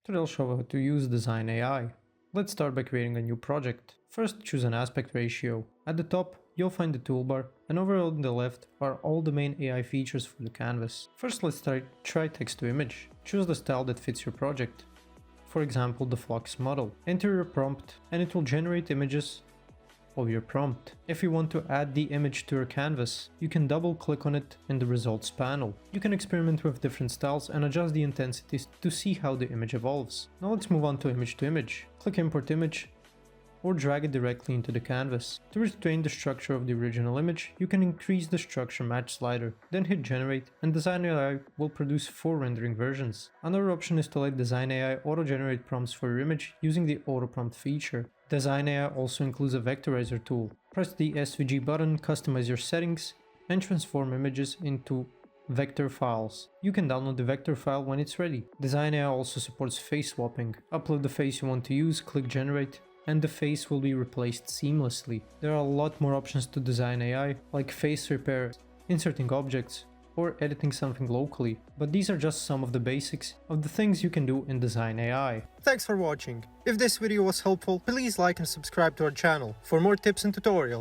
Today I'll show how to use Dzine AI. Let's start by creating a new project. First, choose an aspect ratio. At the top, you'll find the toolbar, and over on the left are all the main AI features for the canvas. First, let's try text to image. Choose the style that fits your project. For example, the Flux model. Enter your prompt, and it will generate images of your prompt. If you want to add the image to your canvas, you can double click on it in the results panel. You can experiment with different styles and adjust the intensities to see how the image evolves. Now let's move on to image. Click import image or drag it directly into the canvas. To retain the structure of the original image, you can increase the structure match slider, then hit generate, and Dzine AI will produce 4 rendering versions. Another option is to let Dzine AI auto-generate prompts for your image using the auto prompt feature. Dzine AI also includes a vectorizer tool. Press the SVG button, customize your settings, and transform images into vector files. You can download the vector file when it's ready. Dzine AI also supports face swapping. Upload the face you want to use, click generate, and the face will be replaced seamlessly. There are a lot more options to Dzine AI, like face repair, inserting objects, or editing something locally, but these are just some of the basics of the things you can do in Dzine AI. Thanks for watching. If this video was helpful, please like and subscribe to our channel for more tips and tutorials.